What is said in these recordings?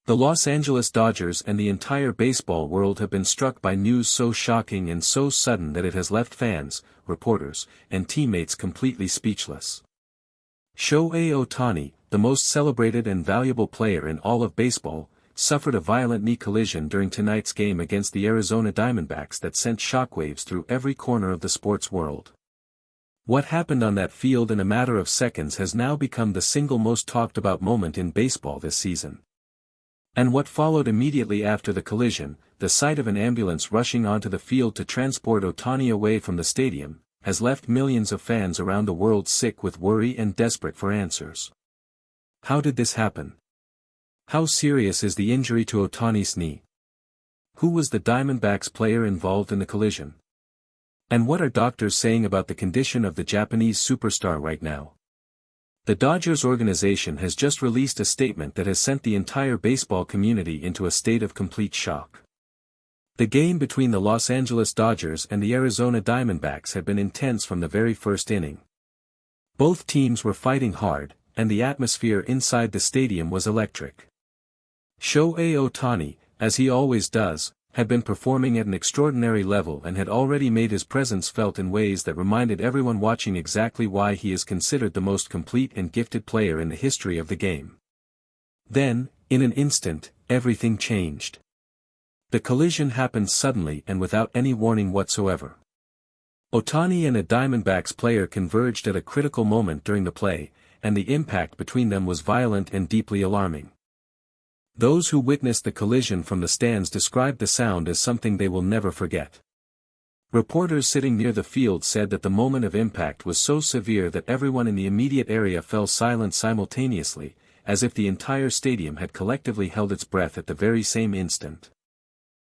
The Los Angeles Dodgers and the entire baseball world have been struck by news so shocking and so sudden that it has left fans, reporters, and teammates completely speechless. Shohei Ohtani, the most celebrated and valuable player in all of baseball, suffered a violent knee collision during tonight's game against the Arizona Diamondbacks that sent shockwaves through every corner of the sports world. What happened on that field in a matter of seconds has now become the single most talked about moment in baseball this season. And what followed immediately after the collision, the sight of an ambulance rushing onto the field to transport Ohtani away from the stadium, has left millions of fans around the world sick with worry and desperate for answers. How did this happen? How serious is the injury to Ohtani's knee? Who was the Diamondbacks player involved in the collision? And what are doctors saying about the condition of the Japanese superstar right now? The Dodgers organization has just released a statement that has sent the entire baseball community into a state of complete shock. The game between the Los Angeles Dodgers and the Arizona Diamondbacks had been intense from the very first inning. Both teams were fighting hard, and the atmosphere inside the stadium was electric. Shohei Ohtani, as he always does, had been performing at an extraordinary level and had already made his presence felt in ways that reminded everyone watching exactly why he is considered the most complete and gifted player in the history of the game. Then, in an instant, everything changed. The collision happened suddenly and without any warning whatsoever. Ohtani and a Diamondbacks player converged at a critical moment during the play, and the impact between them was violent and deeply alarming. Those who witnessed the collision from the stands described the sound as something they will never forget. Reporters sitting near the field said that the moment of impact was so severe that everyone in the immediate area fell silent simultaneously, as if the entire stadium had collectively held its breath at the very same instant.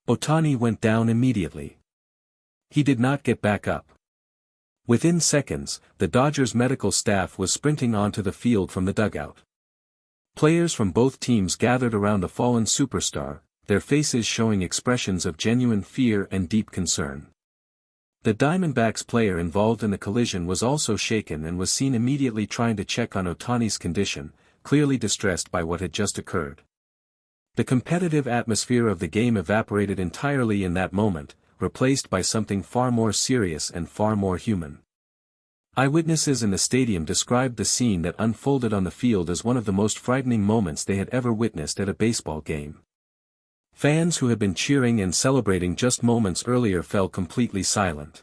Ohtani went down immediately. He did not get back up. Within seconds, the Dodgers' medical staff was sprinting onto the field from the dugout. Players from both teams gathered around the fallen superstar, their faces showing expressions of genuine fear and deep concern. The Diamondbacks player involved in the collision was also shaken and was seen immediately trying to check on Ohtani's condition, clearly distressed by what had just occurred. The competitive atmosphere of the game evaporated entirely in that moment, replaced by something far more serious and far more human. Eyewitnesses in the stadium described the scene that unfolded on the field as one of the most frightening moments they had ever witnessed at a baseball game. Fans who had been cheering and celebrating just moments earlier fell completely silent.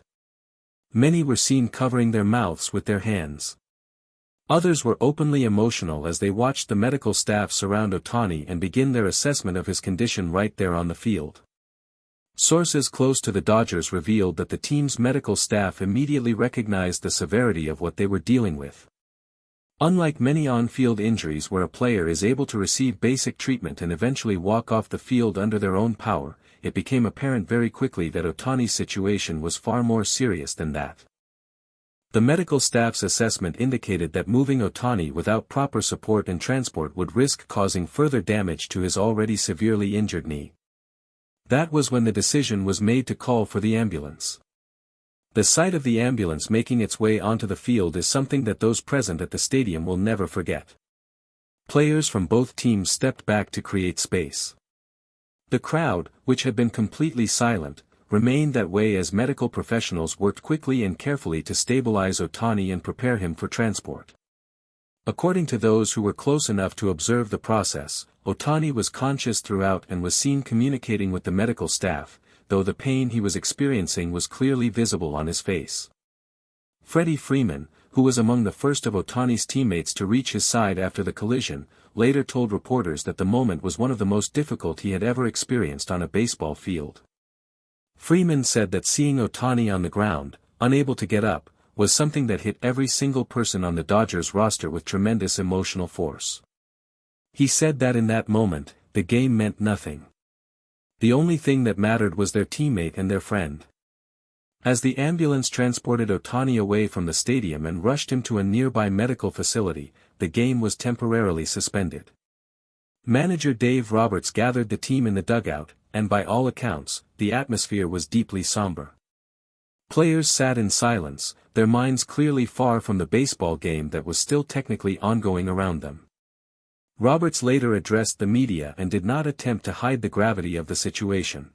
Many were seen covering their mouths with their hands. Others were openly emotional as they watched the medical staff surround Ohtani and begin their assessment of his condition right there on the field. Sources close to the Dodgers revealed that the team's medical staff immediately recognized the severity of what they were dealing with. Unlike many on-field injuries where a player is able to receive basic treatment and eventually walk off the field under their own power, it became apparent very quickly that Ohtani's situation was far more serious than that. The medical staff's assessment indicated that moving Ohtani without proper support and transport would risk causing further damage to his already severely injured knee. That was when the decision was made to call for the ambulance. The sight of the ambulance making its way onto the field is something that those present at the stadium will never forget. Players from both teams stepped back to create space. The crowd, which had been completely silent, remained that way as medical professionals worked quickly and carefully to stabilize Ohtani and prepare him for transport. According to those who were close enough to observe the process, Ohtani was conscious throughout and was seen communicating with the medical staff, though the pain he was experiencing was clearly visible on his face. Freddie Freeman, who was among the first of Ohtani's teammates to reach his side after the collision, later told reporters that the moment was one of the most difficult he had ever experienced on a baseball field. Freeman said that seeing Ohtani on the ground, unable to get up, was something that hit every single person on the Dodgers roster with tremendous emotional force. He said that in that moment, the game meant nothing. The only thing that mattered was their teammate and their friend. As the ambulance transported Ohtani away from the stadium and rushed him to a nearby medical facility, the game was temporarily suspended. Manager Dave Roberts gathered the team in the dugout, and by all accounts, the atmosphere was deeply somber. Players sat in silence, their minds clearly far from the baseball game that was still technically ongoing around them. Roberts later addressed the media and did not attempt to hide the gravity of the situation.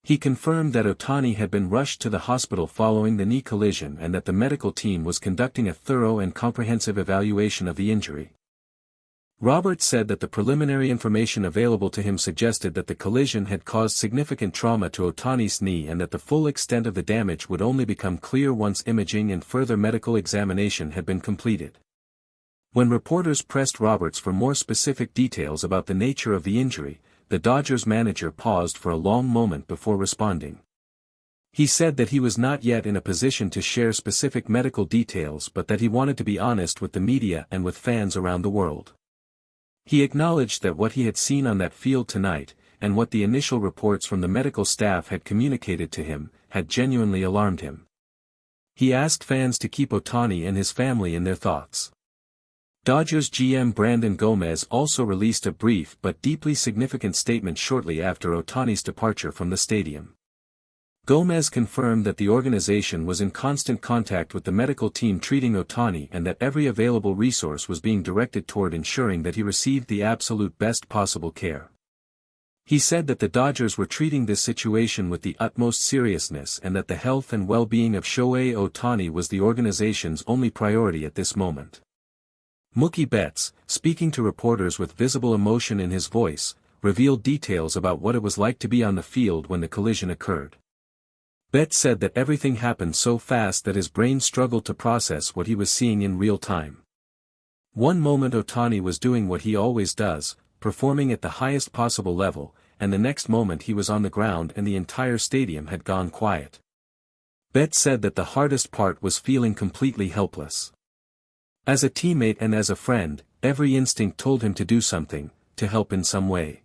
He confirmed that Ohtani had been rushed to the hospital following the knee collision and that the medical team was conducting a thorough and comprehensive evaluation of the injury. Roberts said that the preliminary information available to him suggested that the collision had caused significant trauma to Ohtani's knee and that the full extent of the damage would only become clear once imaging and further medical examination had been completed. When reporters pressed Roberts for more specific details about the nature of the injury, the Dodgers manager paused for a long moment before responding. He said that he was not yet in a position to share specific medical details but that he wanted to be honest with the media and with fans around the world. He acknowledged that what he had seen on that field tonight, and what the initial reports from the medical staff had communicated to him, had genuinely alarmed him. He asked fans to keep Ohtani and his family in their thoughts. Dodgers GM Brandon Gomez also released a brief but deeply significant statement shortly after Ohtani's departure from the stadium. Gomez confirmed that the organization was in constant contact with the medical team treating Ohtani and that every available resource was being directed toward ensuring that he received the absolute best possible care. He said that the Dodgers were treating this situation with the utmost seriousness and that the health and well-being of Shohei Ohtani was the organization's only priority at this moment. Mookie Betts, speaking to reporters with visible emotion in his voice, revealed details about what it was like to be on the field when the collision occurred. Betts said that everything happened so fast that his brain struggled to process what he was seeing in real time. One moment Ohtani was doing what he always does, performing at the highest possible level, and the next moment he was on the ground and the entire stadium had gone quiet. Betts said that the hardest part was feeling completely helpless. As a teammate and as a friend, every instinct told him to do something, to help in some way.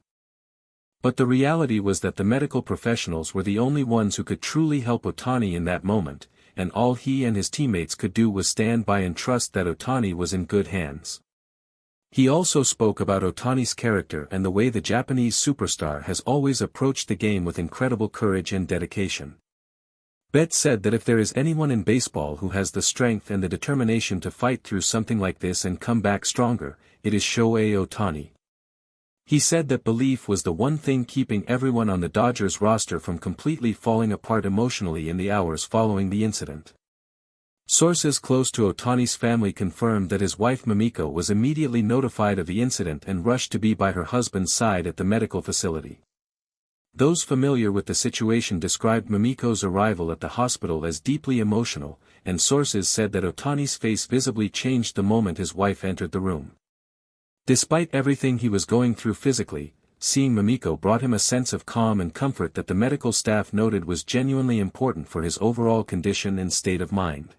But the reality was that the medical professionals were the only ones who could truly help Ohtani in that moment, and all he and his teammates could do was stand by and trust that Ohtani was in good hands. He also spoke about Ohtani's character and the way the Japanese superstar has always approached the game with incredible courage and dedication. Betts said that if there is anyone in baseball who has the strength and the determination to fight through something like this and come back stronger, it is Shohei Ohtani. He said that belief was the one thing keeping everyone on the Dodgers roster from completely falling apart emotionally in the hours following the incident. Sources close to Ohtani's family confirmed that his wife Mamiko was immediately notified of the incident and rushed to be by her husband's side at the medical facility. Those familiar with the situation described Mamiko's arrival at the hospital as deeply emotional, and sources said that Ohtani's face visibly changed the moment his wife entered the room. Despite everything he was going through physically, seeing Mamiko brought him a sense of calm and comfort that the medical staff noted was genuinely important for his overall condition and state of mind.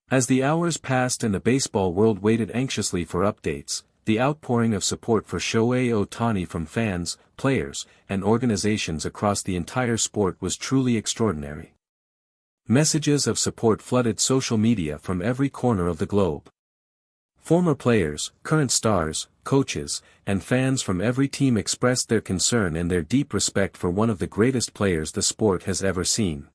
As the hours passed and the baseball world waited anxiously for updates, the outpouring of support for Shohei Ohtani from fans, players, and organizations across the entire sport was truly extraordinary. Messages of support flooded social media from every corner of the globe. Former players, current stars, coaches, and fans from every team expressed their concern and their deep respect for one of the greatest players the sport has ever seen.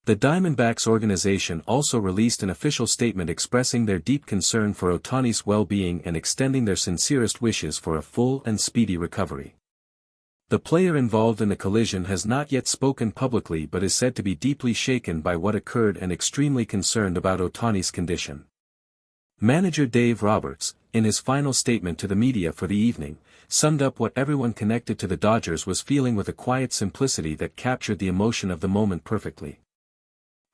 The Diamondbacks organization also released an official statement expressing their deep concern for Ohtani's well-being and extending their sincerest wishes for a full and speedy recovery. The player involved in the collision has not yet spoken publicly but is said to be deeply shaken by what occurred and extremely concerned about Ohtani's condition. Manager Dave Roberts, in his final statement to the media for the evening, summed up what everyone connected to the Dodgers was feeling with a quiet simplicity that captured the emotion of the moment perfectly.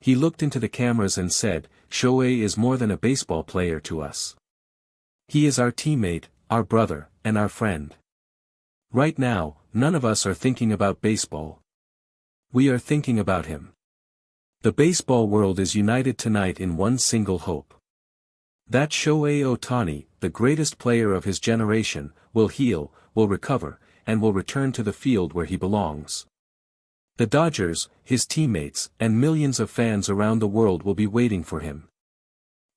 He looked into the cameras and said, "Shohei is more than a baseball player to us. He is our teammate, our brother, and our friend. Right now, none of us are thinking about baseball. We are thinking about him. The baseball world is united tonight in one single hope. That Shohei Ohtani, the greatest player of his generation, will heal, will recover, and will return to the field where he belongs. The Dodgers, his teammates, and millions of fans around the world will be waiting for him.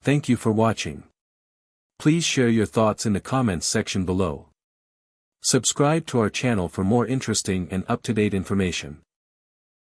Thank you for watching. Please share your thoughts in the comments section below. Subscribe to our channel for more interesting and up-to-date information.